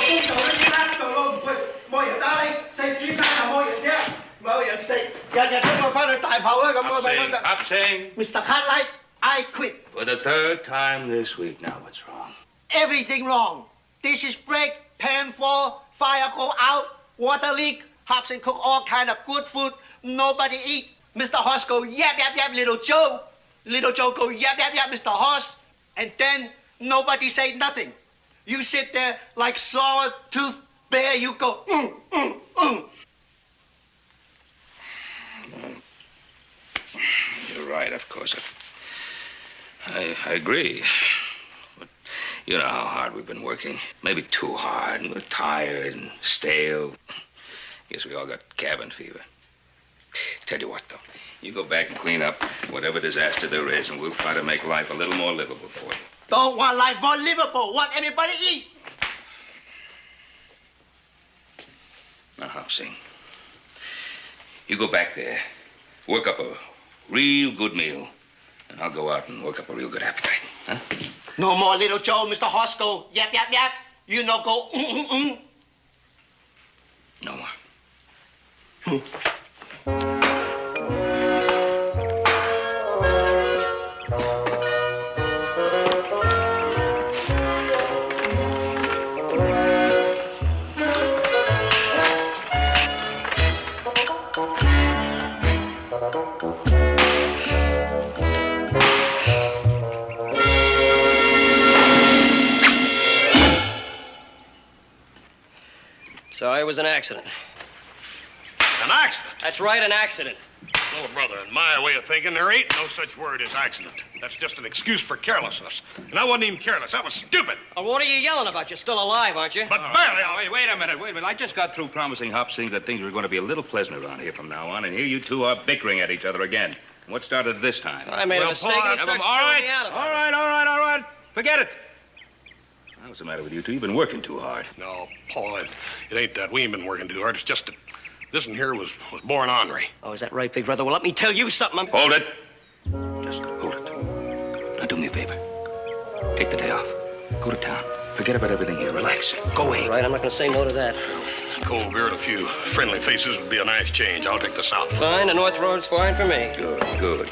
工就喺呢間度咯，唔會冇人打你，食豬餐又冇人聽，冇人食，日日都我翻去大炮啦咁我咪得。Up sing. Mr. Cartwright, I quit. For the third time this week. Now what's wrong? Everything wrong. Dishes break, pan fall, fire go out, water leak. Hobson cook all kind of good food. Nobody eat. Mr. Hoss go yap, yap, yap, little Joe. Little Joe go yap, yap, yap, Mr. Hoss. And then nobody say nothing. You sit there like saw-tooth bear. You go, You're right, of course. I agree. But you know how hard we've been working. Maybe too hard, and we're tired and stale. Guess we all got cabin fever. Tell you what, though. You go back and clean up whatever disaster there is, and we'll try to make life a little more livable for you. Don't want life more livable. Want everybody eat. Now, Hopsing, you go back there, work up a real good meal, and I'll go out and work up a real good appetite, huh? No more little Joe, Mr. Hoss go yap, yap, yap. You know go No more. Sorry, it was an accident. An accident? That's right, an accident. Oh, brother, in my way of thinking, there ain't no such word as accident. That's just an excuse for carelessness. And I wasn't even careless. That was stupid. Well, what are you yelling about? You're still alive, aren't you? But barely. Wait a minute. I just got through promising Hopsing that things were going to be a little pleasant around here from now on, and here you two are bickering at each other again. What started this time? I made a mistake and he starts chewing me out of it. All right. Forget it. What's the matter with you two? You've been working too hard. No, Paul, it ain't that. We ain't been working too hard. It's just that this one here was born ornery. Oh, is that right, big brother? Well, let me tell you something. Hold it. Just hold it. Now do me a favor. Take the day off. Go to town. Forget about everything here. Relax. Go away. All right, I'm not going to say no to that. Cold beer and a few friendly faces would be a nice change. I'll take the south. Fine, the North Road's fine for me. Good.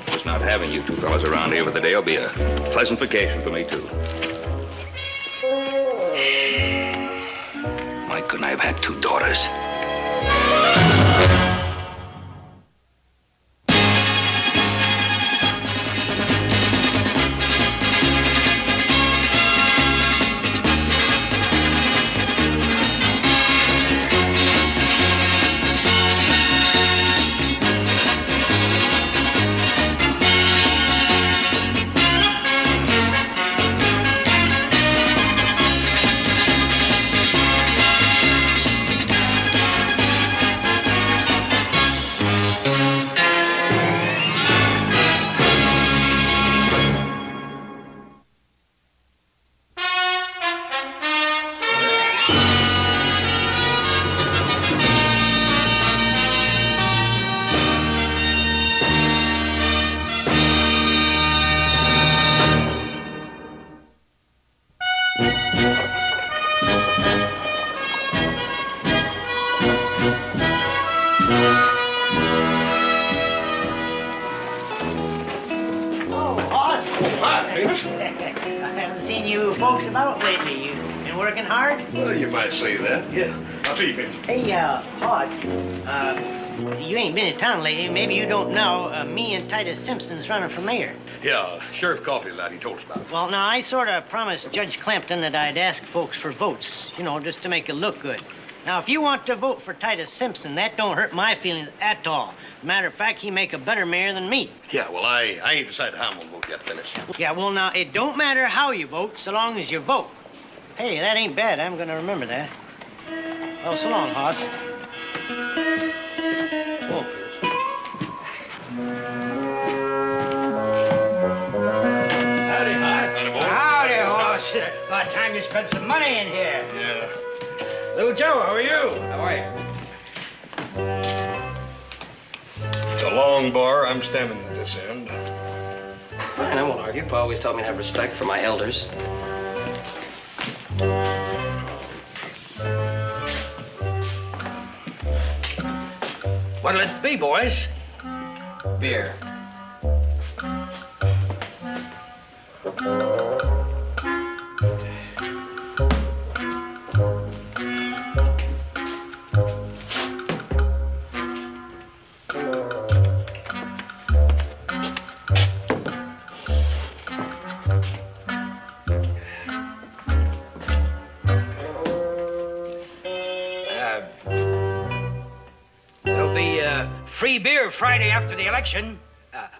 Just not having you two fellas around here for the day will be a pleasant vacation for me, too. Why couldn't I have had two daughters? Folks about lately. You been working hard? Well, you might say that, yeah. I'll see you, Benji. Hey, Hoss, you ain't been in town lately. Maybe you don't know. Me and Titus Simpson's running for mayor. Yeah, Sheriff Coffey's lad. He told us about it. Well, now, I sort of promised Judge Clampton that I'd ask folks for votes, you know, just to make it look good. Now, if you want to vote for Titus Simpson, that don't hurt my feelings at all. Matter of fact, he make a better mayor than me. Yeah, well, I ain't decided how I'm gonna vote yet, finished. Yeah, well, now, it don't matter how you vote, so long as you vote. Hey, that ain't bad. I'm gonna remember that. Well, so long, Hoss. Howdy, Hoss. Howdy, Hoss. About time you spent some money in here. Yeah. Little Joe, how are you? How are you? It's a long bar. I'm standing at this end. Fine, I won't argue. Pa always taught me to have respect for my elders. What'll it be, boys? Beer. There'll be free beer Friday after the election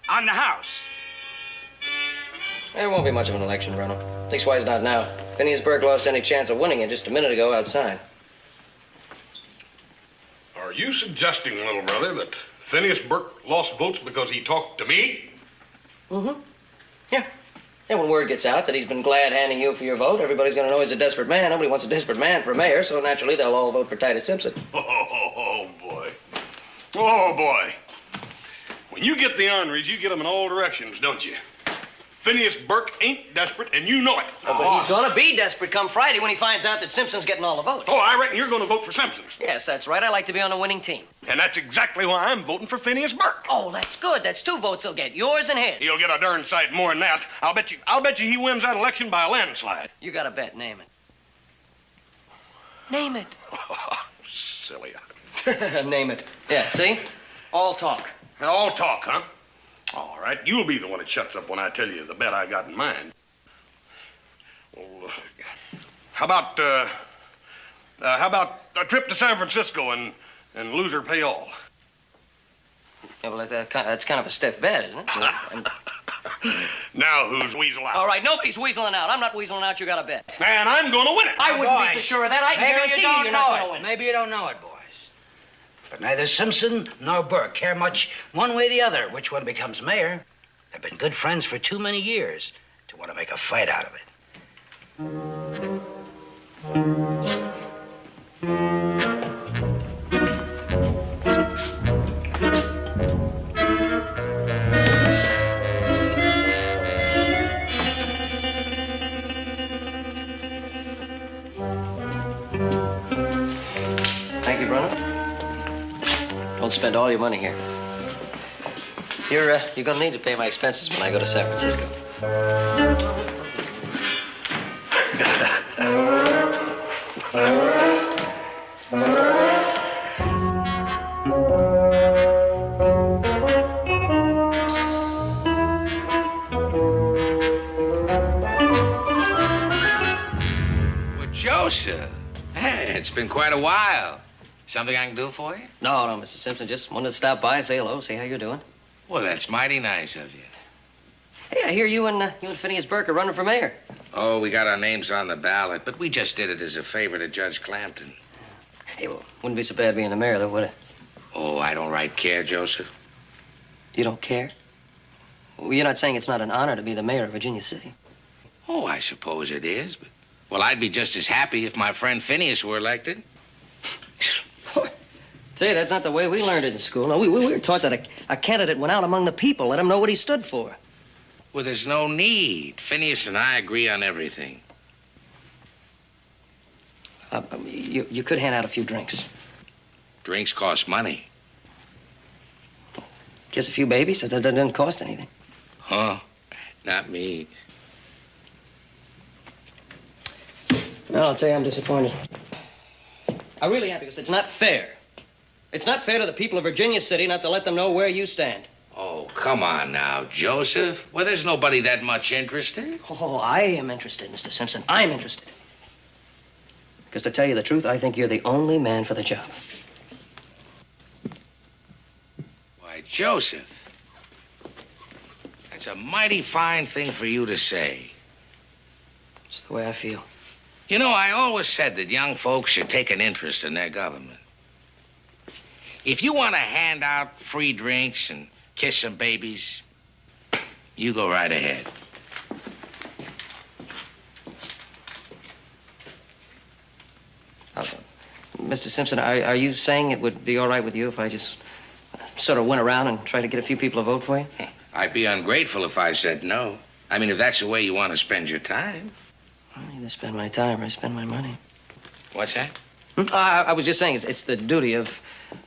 on the house. There won't be much of an election, Bruno. Leastwise, not now. Phineas Burke lost any chance of winning it just a minute ago outside. Are you suggesting, little brother, that Phineas Burke lost votes because he talked to me? Mm-hmm. Yeah. And when word gets out that he's been glad handing you for your vote, everybody's going to know he's a desperate man. Nobody wants a desperate man for mayor, so naturally they'll all vote for Titus Simpson. Oh, boy. Oh, boy. When you get the orneries, you get them in all directions, don't you? Phineas Burke ain't desperate, and you know it. Oh, but he's going to be desperate come Friday when he finds out that Simpson's getting all the votes. Oh, I reckon you're going to vote for Simpson's. Yes, that's right. I like to be on a winning team. And that's exactly why I'm voting for Phineas Burke. Oh, that's good. That's 2 votes he'll get, yours and his. He'll get a darn sight more than that. I'll bet you he wins that election by a landslide. You got a bet. Name it. Name it. Silly. Name it. Yeah, see? All talk. All talk, huh? All right, you'll be the one that shuts up when I tell you the bet I got in mind. Well, how about a trip to San Francisco and loser pay all? Yeah, well, that's kind of a stiff bet, isn't it? Now who's weasel out? All right, nobody's weaseling out. I'm not weaseling out. You got a bet. And I'm going to win it. I wouldn't be so sure of that. I Maybe guarantee you don't you're not know going to it. win. Maybe you don't know it, boys. But neither Simpson nor Burke care much one way or the other which one becomes mayor. They've been good friends for too many years to want to make a fight out of it. Thank you, Bruno. Don't spend all your money here. You're gonna need to pay my expenses when I go to San Francisco. Well, Joseph, hey, it's been quite a while. Something I can do for you? No, Mr. Simpson. Just wanted to stop by, say hello, see how you're doing. Well, that's mighty nice of you. Hey, I hear you and Phineas Burke are running for mayor. Oh, we got our names on the ballot, but we just did it as a favor to Judge Clampton. Hey, well, wouldn't be so bad being the mayor, though, would it? Oh, I don't right care, Joseph. You don't care? Well, you're not saying it's not an honor to be the mayor of Virginia City. Oh, I suppose it is, but... Well, I'd be just as happy if my friend Phineas were elected. Say, that's not the way we learned it in school. No, we were taught that a candidate went out among the people, let them know what he stood for. Well, there's no need. Phineas and I agree on everything. You could hand out a few drinks. Drinks cost money. Kiss a few babies, that doesn't cost anything. Huh? Not me. Well, I'll tell you, I'm disappointed. I really am, because it's not fair. It's not fair to the people of Virginia City not to let them know where you stand. Oh, come on now, Joseph. Well, there's nobody that much interested. Oh, I am interested, Mr. Simpson. I'm interested. Because to tell you the truth, I think you're the only man for the job. Why, Joseph, that's a mighty fine thing for you to say. It's the way I feel. You know, I always said that young folks should take an interest in their government. If you want to hand out free drinks and kiss some babies, you go right ahead. Mr. Simpson, are you saying it would be all right with you if I just sort of went around and tried to get a few people to vote for you? I'd be ungrateful if I said no. I mean, if that's the way you want to spend your time. I either spend my time or I spend my money. What's that? I was just saying it's the duty of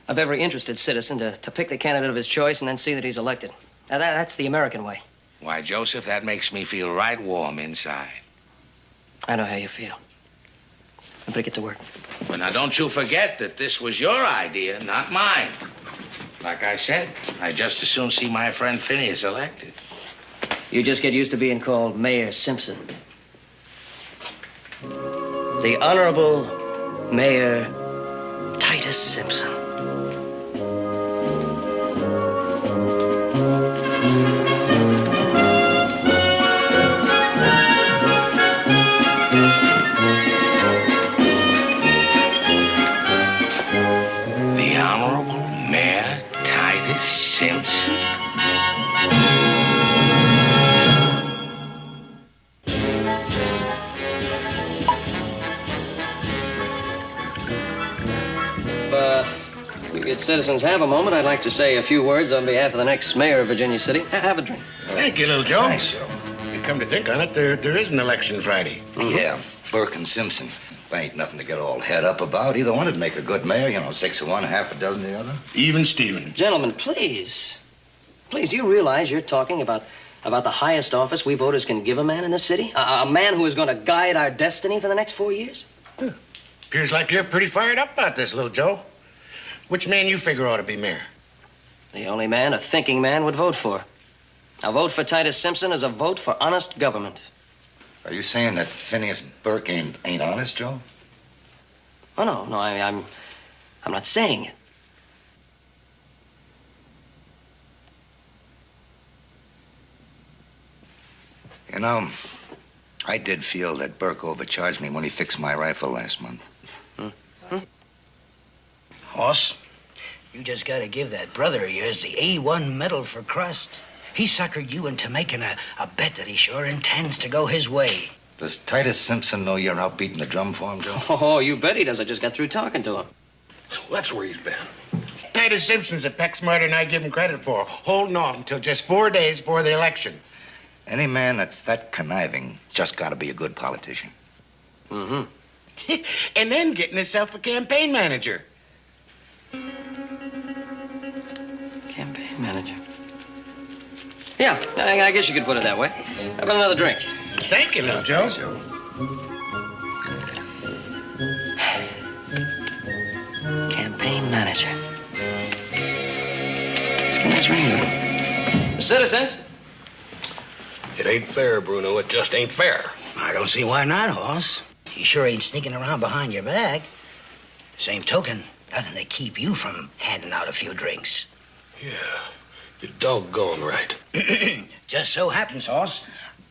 every interested citizen to pick the candidate of his choice and then see that he's elected. Now, that's the American way. Why, Joseph, that makes me feel right warm inside. I know how you feel. I better get to work. Well, now, don't you forget that this was your idea, not mine. Like I said, I'd just as soon see my friend Phineas elected. You just get used to being called Mayor Simpson. The Honorable Mayor Titus Simpson. The Honorable Mayor Titus Simpson. If you good citizens have a moment, I'd like to say a few words on behalf of the next mayor of Virginia City. Have a drink. Thank you, little Joe. Nice, Joe. You come to think on it, there is an election Friday. Yeah, Burke and Simpson. Ain't nothing to get all head up about. Either one would make a good mayor, 6 of one, half a dozen of the other. Even Steven. Gentlemen, please. Please, do you realize you're talking about the highest office we voters can give a man in this city? A man who is going to guide our destiny for the next 4 years? Appears like you're pretty fired up about this, little Joe. Which man you figure ought to be mayor? The only man a thinking man would vote for. A vote for Titus Simpson is a vote for honest government. Are you saying that Phineas Burke ain't honest, Joe? Oh, no, I'm not saying it. I did feel that Burke overcharged me when he fixed my rifle last month. Hoss, you just gotta give that brother of yours the A1 medal for crust. He suckered you into making a bet that he sure intends to go his way. Does Titus Simpson know you're out beating the drum for him, Joe? Oh, you bet he does. I just got through talking to him. So that's where he's been. Titus Simpson's a peck smarter than I give him credit for, holding off until just 4 days before the election. Any man that's that conniving just got to be a good politician. Mm-hmm. And then getting himself a campaign manager. Campaign manager. Yeah, I guess you could put it that way. How about another drink? Thank you, little Joe. Campaign manager. Let's get this ring. Citizens. It ain't fair, Bruno. It just ain't fair. I don't see why not, Hoss. He sure ain't sneaking around behind your back. Same token, nothing to keep you from handing out a few drinks. Yeah, you're doggone right. Just so happens, Hoss,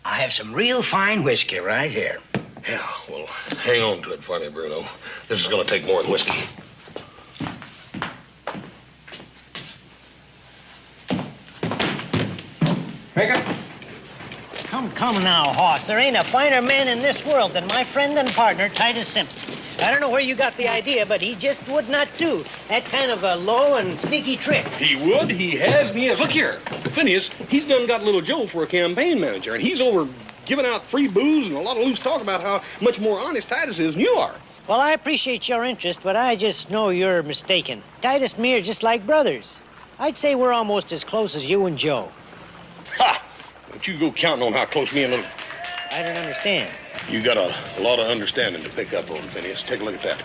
I have some real fine whiskey right here. Yeah, well, hang on to it for me, Bruno. This is gonna take more than whiskey. Baker? Come now, Hoss. There ain't a finer man in this world than my friend and partner, Titus Simpson. I don't know where you got the idea, but he just would not do that kind of a low and sneaky trick. He would, he has, and he has. Look here, Phineas, he's done got little Joe for a campaign manager, and he's over giving out free booze and a lot of loose talk about how much more honest Titus is than you are. Well, I appreciate your interest, but I just know you're mistaken. Titus and me are just like brothers. I'd say we're almost as close as you and Joe. Ha! Don't you go counting on how close me and little... I don't understand. You got a lot of understanding to pick up on, Phineas. Take a look at that.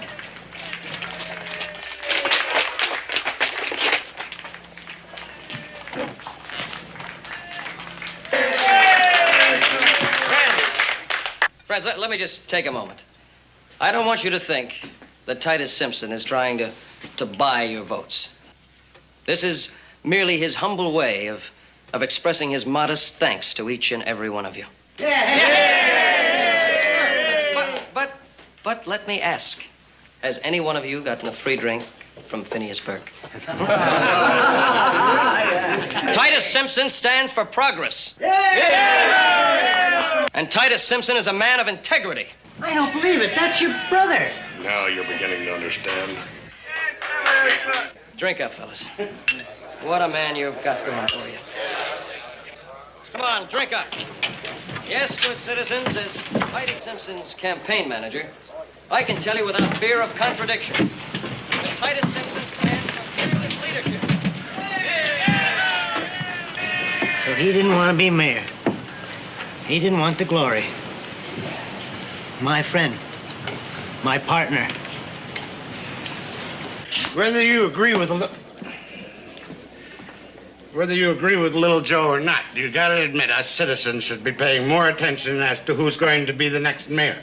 Friends, let me just take a moment. I don't want you to think that Titus Simpson is trying to buy your votes. This is merely his humble way of expressing his modest thanks to each and every one of you. But let me ask, has any one of you gotten a free drink from Phineas Burke? Titus Simpson stands for progress. And Titus Simpson is a man of integrity. I don't believe it. That's your brother. Now you're beginning to understand. Drink up, fellas. What a man you've got going for you. Come on, drink up. Yes, good citizens, as Titus Simpson's campaign manager, I can tell you without fear of contradiction that Titus Simpson stands for fearless leadership. So he didn't want to be mayor. He didn't want the glory. My friend, my partner. Whether you agree with Little Joe or not, you gotta admit us citizens should be paying more attention as to who's going to be the next mayor.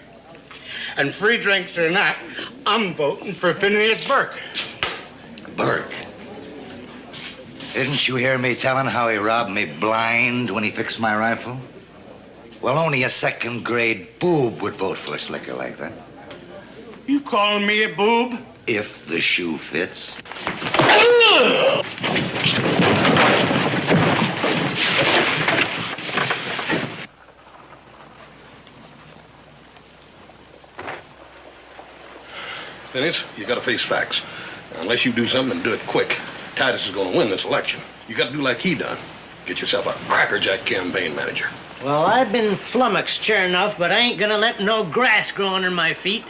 And free drinks or not, I'm voting for Phineas Burke. Burke? Didn't you hear me telling how he robbed me blind when he fixed my rifle? Well, only a second-grade boob would vote for a slicker like that. You calling me a boob? If the shoe fits. Phineas, you gotta face facts. Now, unless you do something and do it quick, Titus is gonna win this election. You gotta do like he done. Get yourself a crackerjack campaign manager. Well, I've been flummoxed, sure enough, but I ain't gonna let no grass grow under my feet.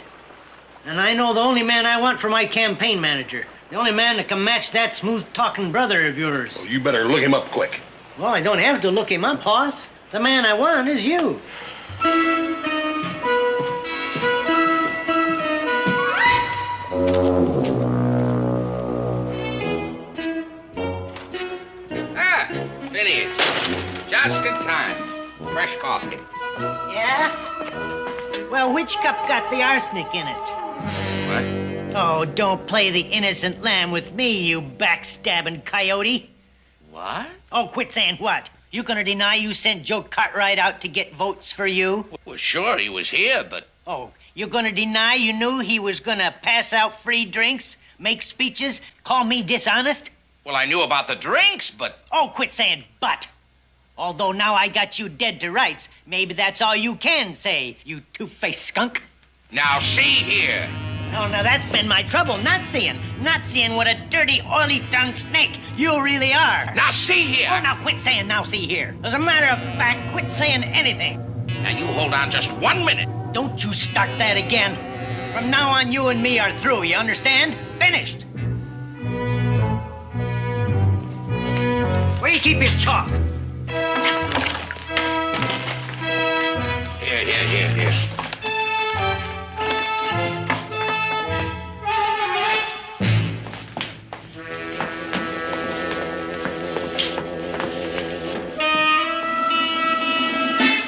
And I know the only man I want for my campaign manager. The only man that can match that smooth-talking brother of yours. Well, you better look him up quick. Well, I don't have to look him up, Hoss. The man I want is you. Ah, Phineas. Just in time. Fresh coffee. Yeah? Well, which cup got the arsenic in it? What? Oh, don't play the innocent lamb with me, you backstabbing coyote. What? Oh, quit saying what? You gonna deny you sent Joe Cartwright out to get votes for you? Well, sure, he was here, but... Oh, you gonna deny you knew he was gonna pass out free drinks, make speeches, call me dishonest? Well, I knew about the drinks, but... Oh, quit saying but. Although now I got you dead to rights, maybe that's all you can say, you two-faced skunk. Now, see here. Oh, now that's been my trouble, not seeing what a dirty, oily-tongued snake you really are. Now, see here. Oh, now quit saying now see here. As a matter of fact, quit saying anything. Now, you hold on just 1 minute. Don't you start that again. From now on, you and me are through, you understand? Finished. Where do you keep your chalk? Here.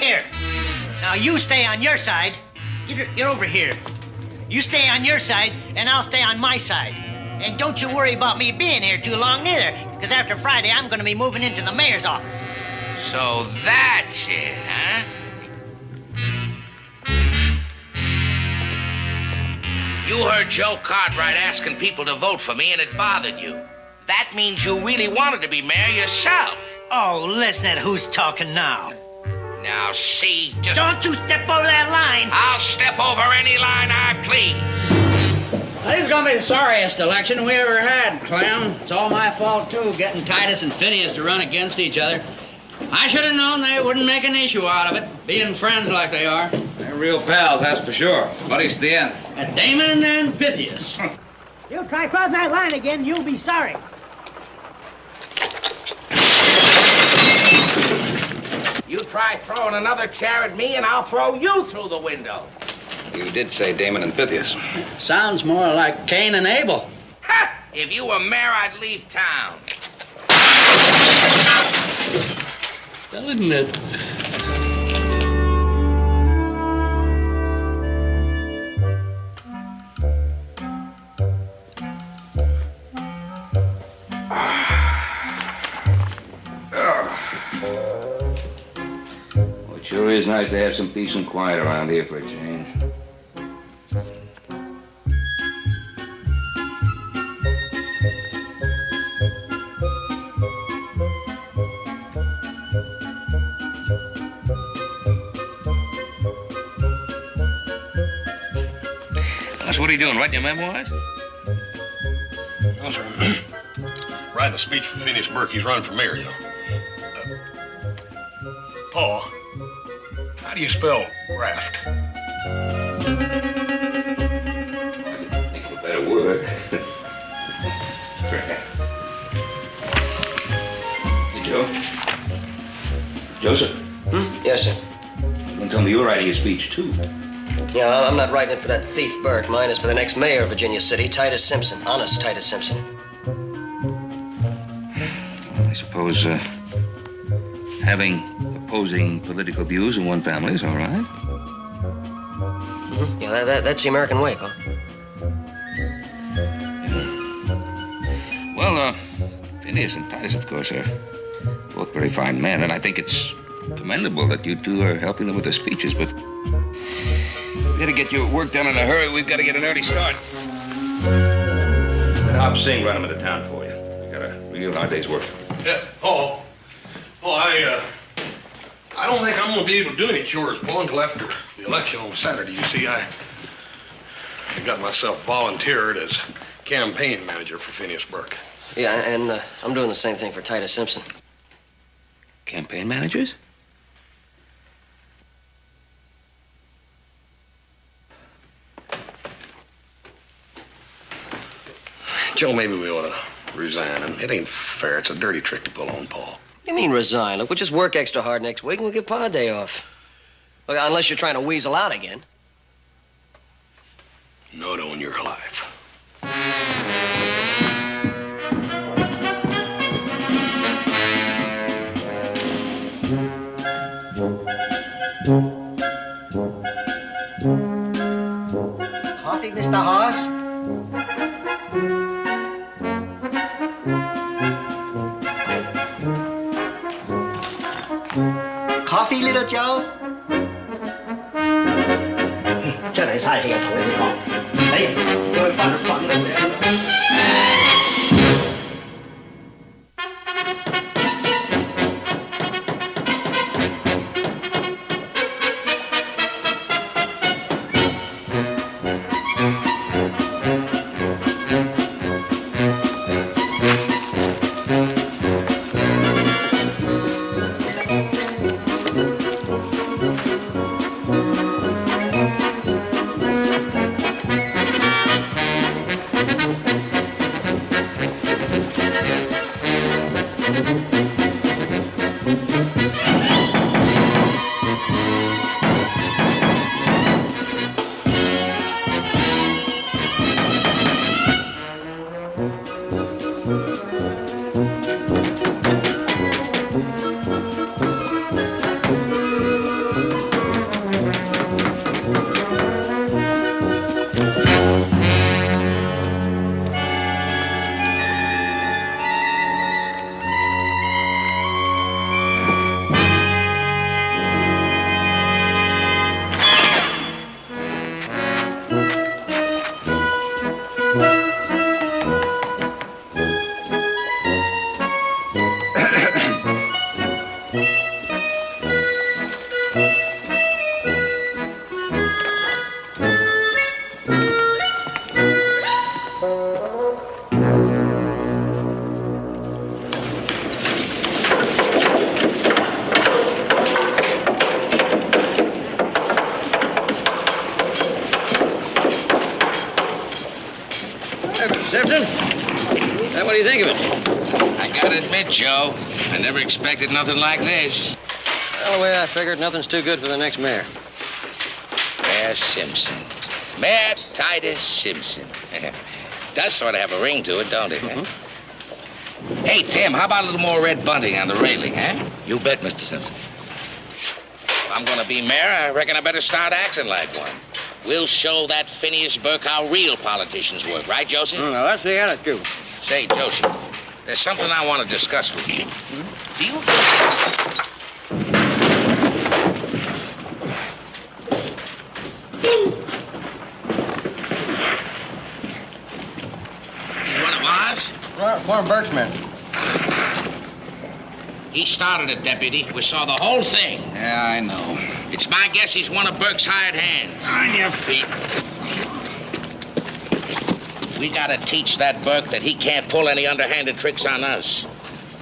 Here. Now, you stay on your side. Get over here. You stay on your side, and I'll stay on my side. And don't you worry about me being here too long, neither, because after Friday, I'm going to be moving into the mayor's office. So that's it, huh? You heard Joe Cartwright asking people to vote for me, and it bothered you. That means you really wanted to be mayor yourself. Oh, listen at who's talking now. Now, see, just... Don't you step over that line. I'll step over any line I please. This is gonna be the sorriest election we ever had, Clem. It's all my fault, too, getting Titus and Phineas to run against each other. I should have known they wouldn't make an issue out of it, being friends like they are. They're real pals, that's for sure. Buddies to the end. And Damon and Pythias. You try crossing that line again, you'll be sorry. You try throwing another chair at me, and I'll throw you through the window. You did say Damon and Pythias. Sounds more like Cain and Abel. Ha! If you were mayor, I'd leave town. Doesn't it? Well, it sure is nice to have some peace and quiet around here for a change. What are you doing, writing your memoirs? No, sir. Writing a speech for Phineas Burke. He's running for mayor, you know. Paul, how do you spell raft? Hey, Joe. Joseph. Yes, sir. Don't tell me you're writing a speech, too. Yeah, I'm not writing it for that thief Burke. Mine is for the next mayor of Virginia City, Titus Simpson. Honest Titus Simpson. I suppose having opposing political views in one family is all right. Yeah, that's the American way, Pop. Well, Phineas and Titus, of course, are both very fine men, and I think it's commendable that you two are helping them with their speeches, but we gotta get your work done in a hurry. We've got to get an early start. Let Hop Singh run them into town for you. We got a real hard day's work. Yeah, Paul, I don't think I'm going to be able to do any chores, Paul, until after the election on Saturday. You see, I got myself volunteered as campaign manager for Phineas Burke. Yeah, and I'm doing the same thing for Titus Simpson. Campaign managers? Joe, maybe we ought to resign. And it ain't fair. It's a dirty trick to pull on, Paul. What do you mean resign? Look, we'll just work extra hard next week and we'll get Pa a day off. Look, unless you're trying to weasel out again. Not on your life. Coffee, Mr. Hoss? Coffee, little Joe? 真係嘥氣啊，同你哋講。你去翻去瞓啦你。Simpson? What do you think of it? I gotta admit, Joe, I never expected nothing like this. Well, the way I figured, nothing's too good for the next mayor. Mayor Simpson. Mayor Titus Simpson. Does sort of have a ring to it, don't it, huh? Hey, Tim, how about a little more red bunting on the railing, huh? You bet, Mr. Simpson. If I'm gonna be mayor, I reckon I better start acting like one. We'll show that Phineas Burke how real politicians work, right, Josie? Now, that's the attitude. Say, Josie, there's something I want to discuss with you. Do you think... He's one of ours? One of Burke's men. He started it, Deputy. We saw the whole thing. Yeah, I know. It's my guess he's one of Burke's hired hands. On your feet. We gotta teach that Burke that he can't pull any underhanded tricks on us.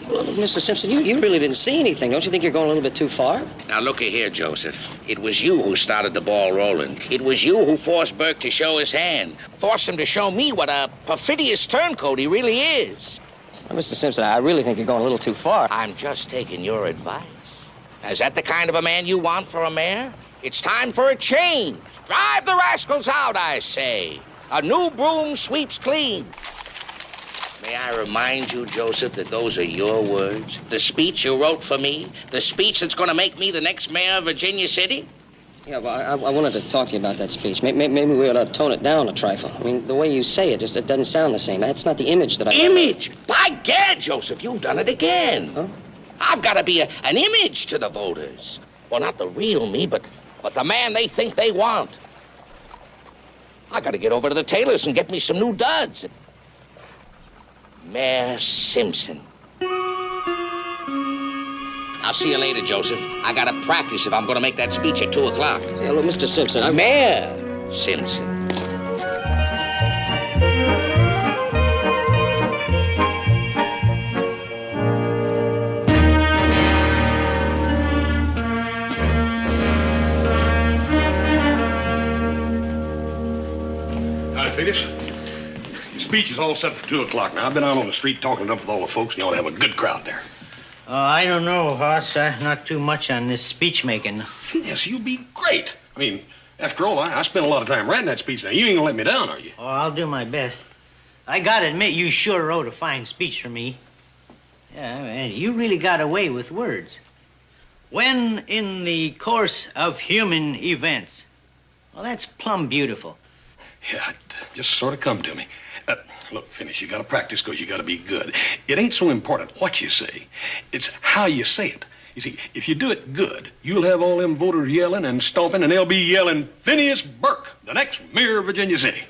Look, Mr. Simpson, you really didn't see anything. Don't you think you're going a little bit too far? Now, looky here, Joseph. It was you who started the ball rolling. It was you who forced Burke to show his hand. Forced him to show me what a perfidious turncoat he really is. Now, Mr. Simpson, I really think you're going a little too far. I'm just taking your advice. Is that the kind of a man you want for a mayor? It's time for a change. Drive the rascals out, I say. A new broom sweeps clean. May I remind you, Joseph, that those are your words? The speech you wrote for me? The speech that's going to make me the next mayor of Virginia City? Yeah, well, I wanted to talk to you about that speech. Maybe we ought to tone it down a trifle. I mean, the way you say it, it doesn't sound the same. That's not the image that I... Image? By gad, Joseph, you've done it again. Huh? I've got to be an image to the voters. Well, not the real me, but the man they think they want. I got to get over to the tailor's and get me some new duds. Mayor Simpson. I'll see you later, Joseph. I got to practice if I'm going to make that speech at 2 o'clock. Yeah, look, Mr. Simpson, Mayor Simpson. Howdy, Phineas. Your speech is all set for 2 o'clock. Now, I've been out on the street talking it up with all the folks, and you ought to have a good crowd there. I don't know, Hoss. Not too much on this speech making. Yes, you'll be great. I mean, after all, I spent a lot of time writing that speech. Now, you ain't gonna let me down, are you? Oh, I'll do my best. I gotta admit, you sure wrote a fine speech for me. Yeah, man, you really got away with words. When in the course of human events. Well, that's plumb beautiful. Yeah, it just sort of come to me. Look, Phineas, you gotta practice because you gotta be good. It ain't so important what you say. It's how you say it. You see, if you do it good, you'll have all them voters yelling and stomping, and they'll be yelling, Phineas Burke, the next mayor of Virginia City.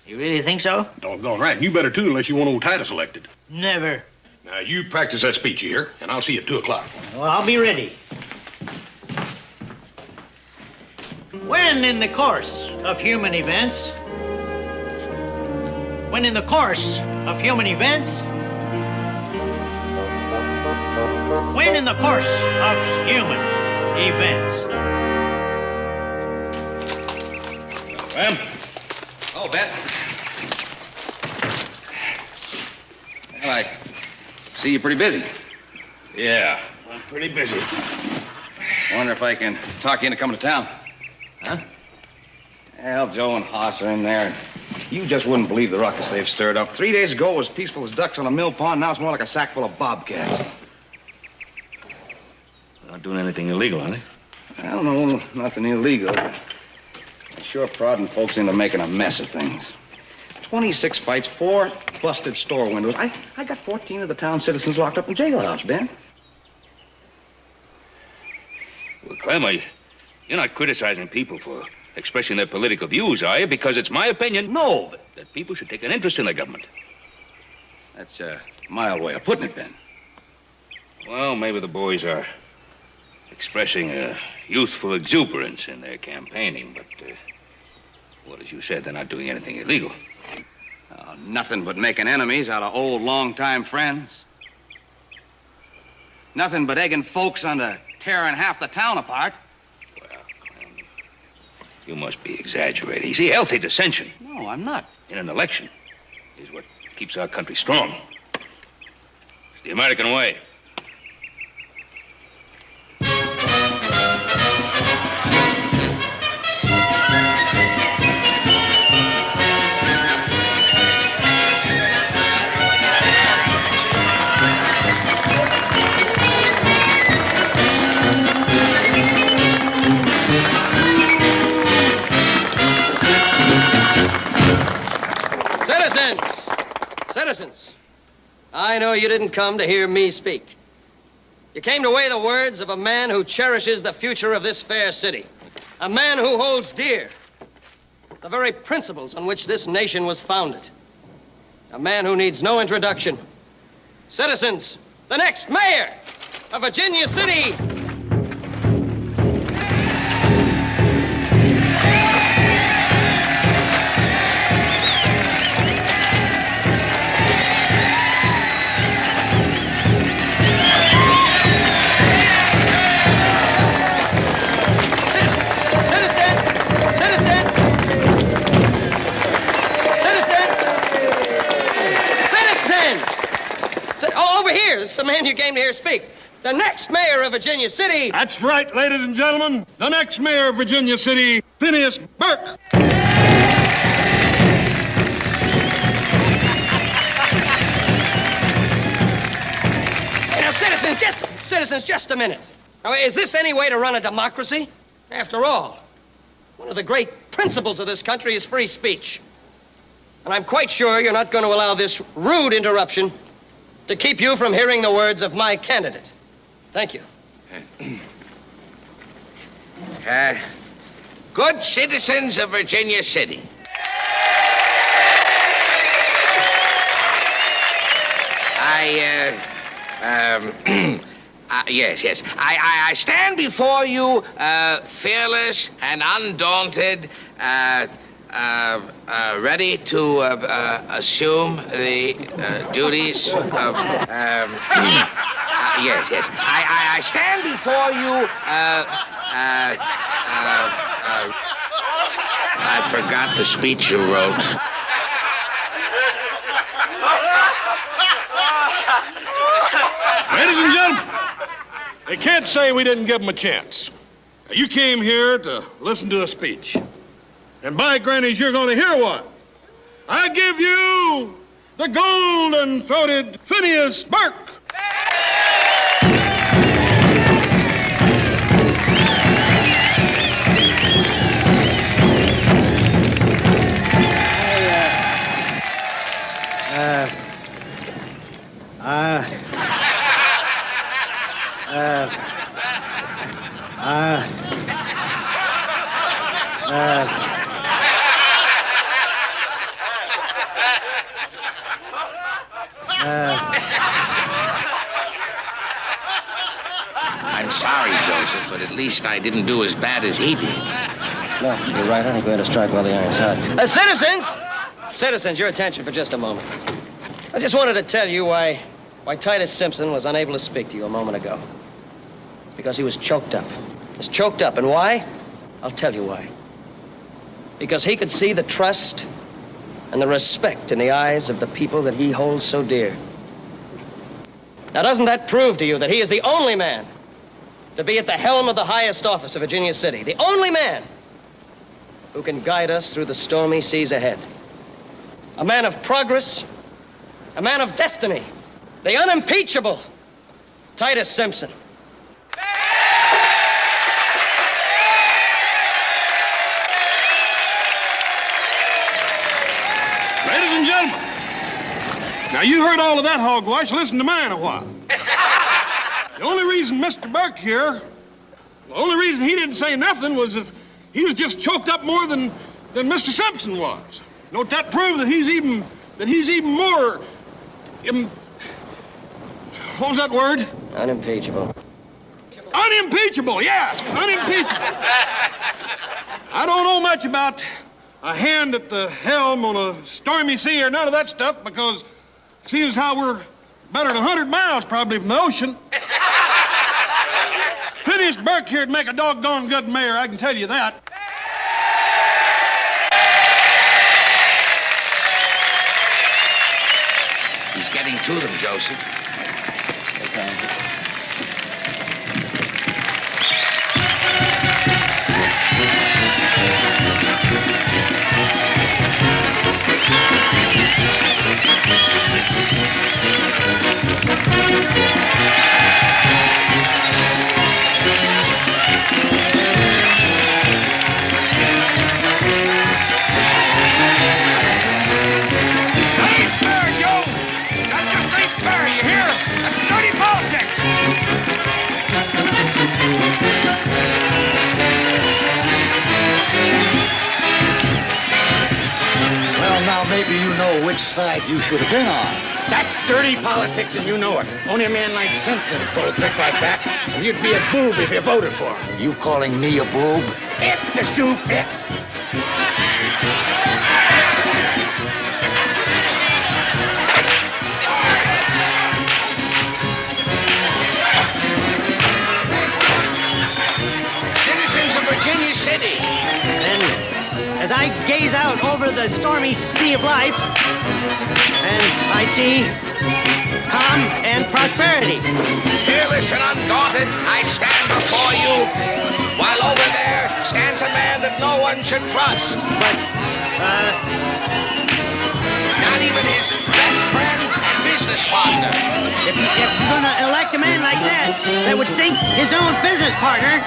You really think so? Doggone right. And you better, too, unless you want old Titus elected. Never. Now, you practice that speech, you hear? And I'll see you at 2 o'clock. Well, I'll be ready. When in the course of human events... When in the course of human events... When in the course of human events... Ma'am? Oh, Ben. Well, I see you're pretty busy. Yeah, I'm pretty busy. Wonder if I can talk you into coming to town. Huh? Well, Joe and Hoss are in there. You just wouldn't believe the ruckus they've stirred up. 3 days ago it was peaceful as ducks on a mill pond. Now it's more like a sack full of bobcats. They're not doing anything illegal, are they? I don't know, nothing illegal, but they're sure prodding folks into making a mess of things. 26 fights, 4 busted store windows. I got 14 of the town citizens locked up in jailhouse, Ben. Well, Clem, you're not criticizing people for expressing their political views, are you? Because it's my opinion, no, that people should take an interest in the government. That's a mild way of putting it, Ben. Well, maybe the boys are expressing a youthful exuberance in their campaigning, but, well, as you said, they're not doing anything illegal. Nothing but making enemies out of old, long-time friends. Nothing but egging folks on to tearing half the town apart. Well, Clem, you must be exaggerating. You see, healthy dissension No, I'm not. in an election is what keeps our country strong. It's the American way. Citizens, I know you didn't come to hear me speak. You came to weigh the words of a man who cherishes the future of this fair city. A man who holds dear the very principles on which this nation was founded. A man who needs no introduction. Citizens, the next mayor of Virginia City. the man you came to hear speak. The next mayor of Virginia City. That's right, ladies and gentlemen. The next mayor of Virginia City, Phineas Burke. Hey, now, citizens, just a minute. Now, is this any way to run a democracy? After all, one of the great principles of this country is free speech. And I'm quite sure you're not going to allow this rude interruption to keep you from hearing the words of my candidate. Thank you. Good citizens of Virginia City. Yes. I stand before you fearless and undaunted, ready to assume the duties of... Yes. I stand before you, I forgot the speech you wrote. Ladies and gentlemen, they can't say we didn't give them a chance. You came here to listen to a speech. And by grannies, you're going to hear one. I give you the golden-throated Phineas Burke. I'm sorry, Joseph, but at least I didn't do as bad as he did. No, you're right. I think we ought to strike while the iron's hot. Citizens, your attention for just a moment. I just wanted to tell you why Titus Simpson was unable to speak to you a moment ago. Because he was choked up. He's choked up, and why? I'll tell you why. Because he could see the trust and the respect in the eyes of the people that he holds so dear. Now, doesn't that prove to you that he is the only man to be at the helm of the highest office of Virginia City? The only man who can guide us through the stormy seas ahead. A man of progress, a man of destiny, the unimpeachable Titus Simpson. Ladies and gentlemen, now you heard all of that hogwash. Listen to mine a while. The only reason Mr. Burke here, the only reason he didn't say nothing was if he was just choked up more than Mr. Simpson was. Don't that prove that he's even more, what was that word? Unimpeachable. Unimpeachable, yes, unimpeachable. I don't know much about a hand at the helm on a stormy sea or none of that stuff because it seems how we're better than 100 miles probably from the ocean. Phineas Burke here'd make a doggone good mayor, I can tell you that. He's getting to them, Joseph. Maybe you know which side you should have been on. That's dirty politics, and you know it. Only a man like Simpson would pull a trick like that, and you'd be a boob if you voted for him. You calling me a boob? If the shoe fits. Citizens of Virginia City. As I gaze out over the stormy sea of life, and I see calm, and prosperity. Fearless and undaunted, I stand before you, while over there stands a man that no one should trust. But, not even his best friend and business partner. if you're gonna elect a man like that would sink his own business partner,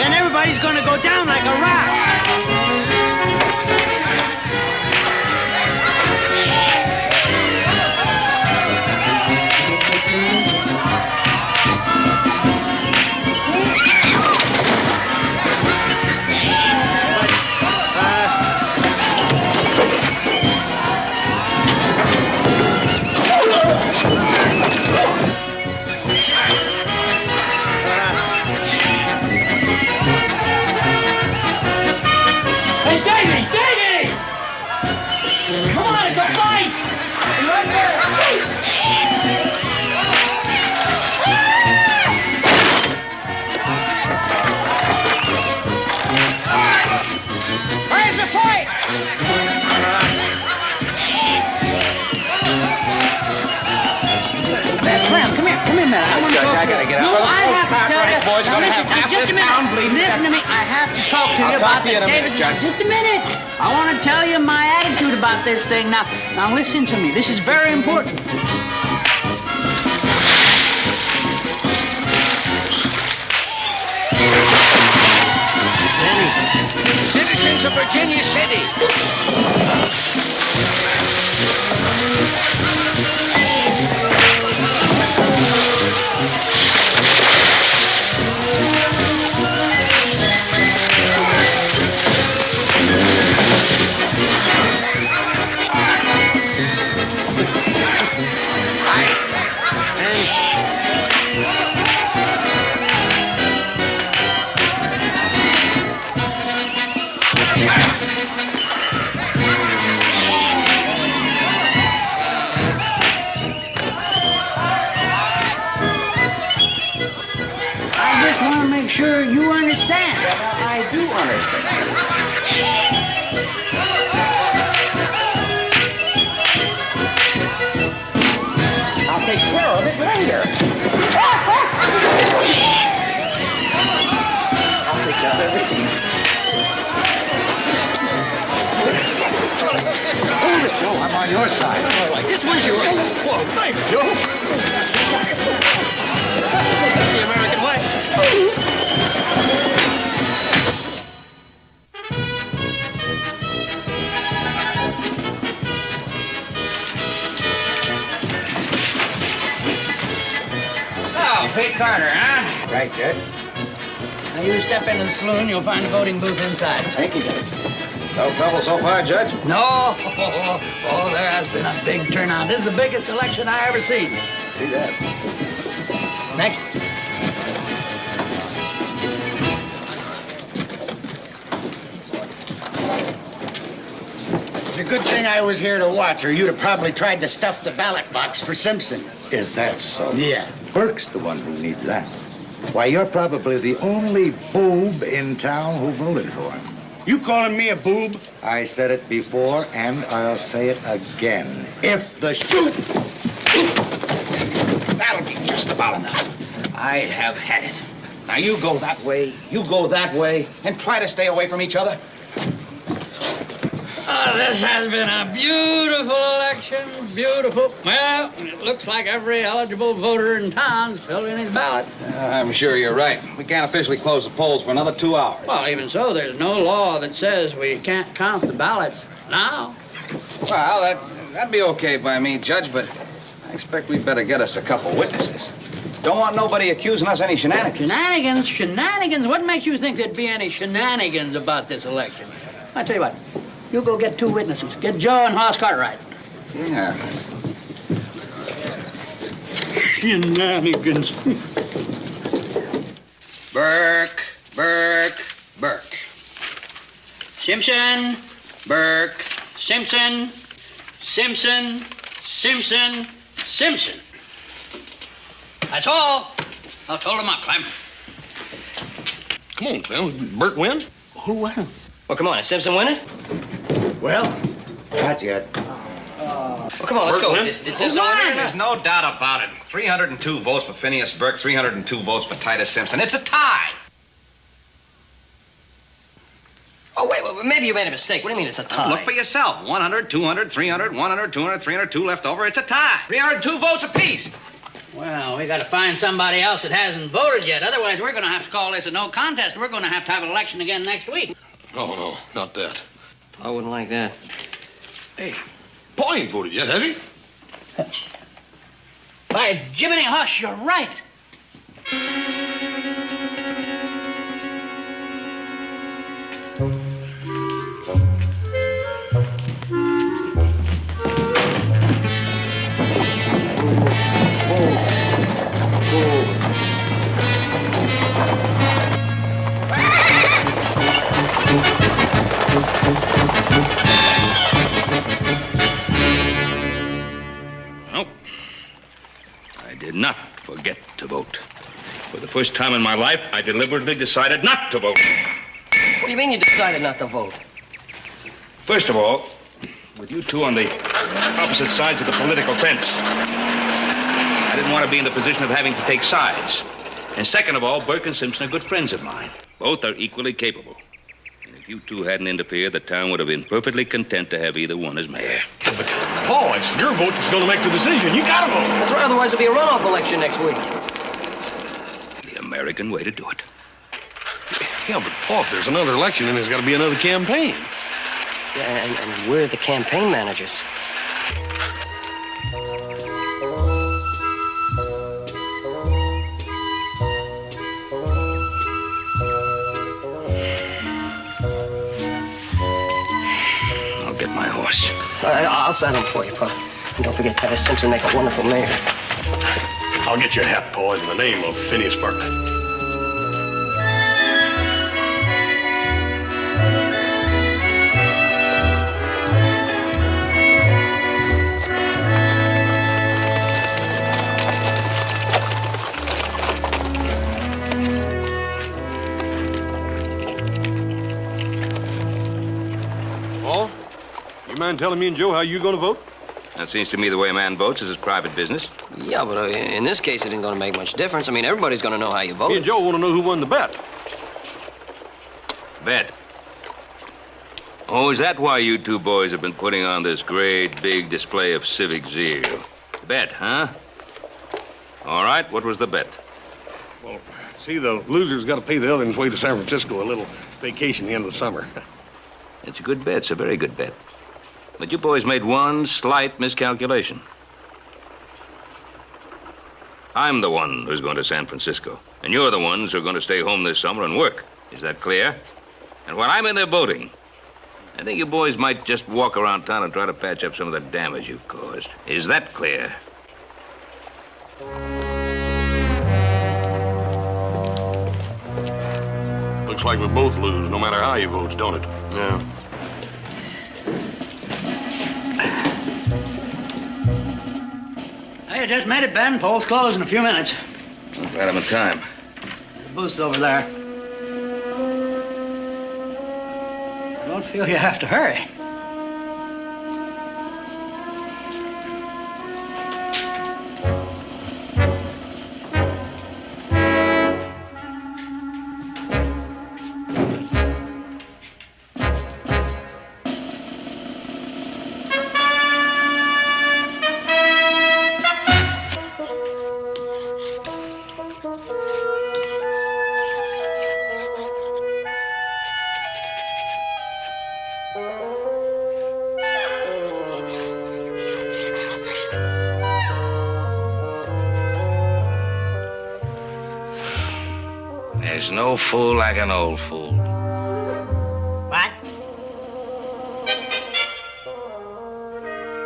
then everybody's gonna go down like a rock. I gotta get out. No, I have to tell you. Boys are gonna have half this town bleeding. Listen to me. I have to talk to you about the David. Just a minute. I want to tell you my attitude about this thing. Now listen to me. This is very important. Citizens of Virginia City. Sure you understand. Yeah, I do understand. I'll take care of it later. I'll take care of everything. Hold it, Joe. I'm on your side. All right, this one's yours. Whoa, thanks, Joe. That's the American way. Pete Carter, huh? Right, Judge. Now you step into the saloon, you'll find a voting booth inside. Thank you, Judge. No trouble so far, Judge? No. Oh, there has been a big turnout. This is the biggest election I ever seen. See that? Next. It's a good thing I was here to watch, or you'd have probably tried to stuff the ballot box for Simpson. Is that so? Yeah. Burke's the one who needs that. Why, you're probably the only boob in town who voted for him. You calling me a boob? I said it before, and I'll say it again. If the shoot... That'll be just about enough. I have had it. Now you go that way, you go that way, and try to stay away from each other. Oh, this has been a beautiful election. Beautiful. Well, it looks like every eligible voter in town's filled in his ballot. I'm sure you're right. We can't officially close the polls for another 2 hours. Well, even so, there's no law that says we can't count the ballots now. Well, that'd be okay by me, Judge, but I expect we'd better get us a couple witnesses. Don't want nobody accusing us any shenanigans. Shenanigans? Shenanigans? What makes you think there'd be any shenanigans about this election? I tell you what, you go get 2 witnesses. Get Joe and Hoss Cartwright. Yeah. Shenanigans. Burke, Burke, Burke. Simpson, Burke, Simpson, Simpson, Simpson, Simpson. That's all. I'll toll him up, Clem. Come on, Clem. Burt win? Who won? Well, come on. Is Simpson winning? Well, Not yet. Well, come on, let's go. Did Simpson win? There's no doubt about it. 302 votes for Phineas Burke, 302 votes for Titus Simpson. It's a tie. Oh, wait, maybe you made a mistake. What do you mean it's a tie? Look for yourself. 100, 200, 300, 100, 200, 302 left over. It's a tie. 302 votes apiece. Well, we got to find somebody else that hasn't voted yet. Otherwise, we're going to have to call this a no contest. We're going to have an election again next week. Oh, no, not that. I wouldn't like that. Hey, Paul ain't voted yet, has he? By Jiminy Hush, you're right. Nope. I did not forget to vote. For the first time in my life, I deliberately decided not to vote. What do you mean you decided not to vote? First of all, with you two on the opposite sides of the political fence, I didn't want to be in the position of having to take sides. And second of all, Burke and Simpson are good friends of mine. Both are equally capable. And if you two hadn't interfered, the town would have been perfectly content to have either one as mayor. Yeah, but, Paul, it's your vote that's going to make the decision. You got to vote. That's right, otherwise there'll be a runoff election next week. The American way to do it. Yeah, but, Paul, if there's another election, then there's got to be another campaign. Yeah, and we're the campaign managers. I'll get my horse. I'll saddle him for you, Pa. And don't forget Titus Simpson make a wonderful mayor. I'll get you a hat, Paul, in the name of Phineas Burke. Paul, you mind telling me and Joe how you going to vote? That seems to me the way a man votes is his private business. Yeah, but in this case, it ain't going to make much difference. I mean, everybody's going to know how you vote. Me and Joe want to know who won the bet. Bet. Oh, is that why you two boys have been putting on this great big display of civic zeal? Bet, huh? All right, what was the bet? Well, see, the loser's got to pay the other one's way to San Francisco, a little vacation at the end of the summer. It's a good bet. It's a very good bet. But you boys made one slight miscalculation. I'm the one who's going to San Francisco, and you're the ones who are going to stay home this summer and work. Is that clear? And while I'm in there voting, I think you boys might just walk around town and try to patch up some of the damage you've caused. Is that clear? Looks like we both lose, no matter how you vote, don't it? Yeah. Hey, I just made it, Ben. Polls close in a few minutes. I'm glad I'm in time. The booth's over there. I don't feel you have to hurry. There's no fool like an old fool. What?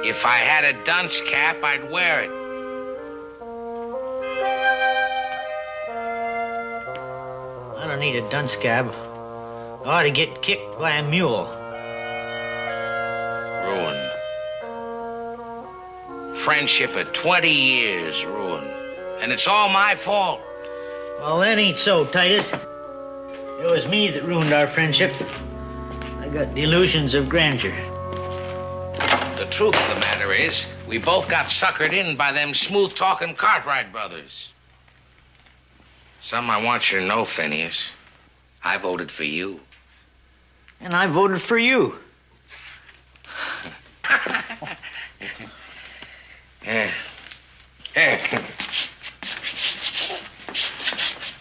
If I had a dunce cap, I'd wear it. I don't need a dunce cab. I ought to get kicked by a mule. Ruined. Friendship of 20 years ruined. And it's all my fault. Well, that ain't so, Titus. It was me that ruined our friendship. I got delusions of grandeur. The the truth of the matter is, we both got suckered in by them smooth-talking Cartwright brothers. Something I want you to know, Phineas. I voted for you. And I voted for you.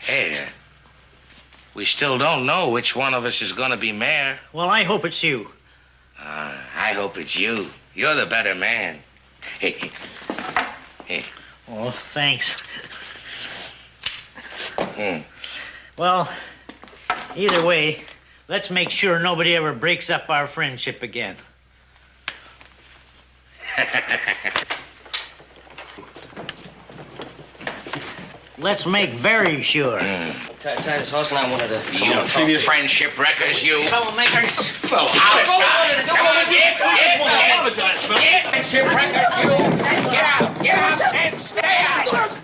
Hey, we still don't know which one of us is going to be mayor. Well, I hope it's you. I hope it's you. You're the better man. Hey. Oh, thanks. Well, either way, let's make sure nobody ever breaks up our friendship again. Let's make very sure. Titus Hoss and I wanted to... You friendship wreckers, you. Troublemakers. Well, outside. Come on, get. Friendship wreckers, you. Get out and stay out.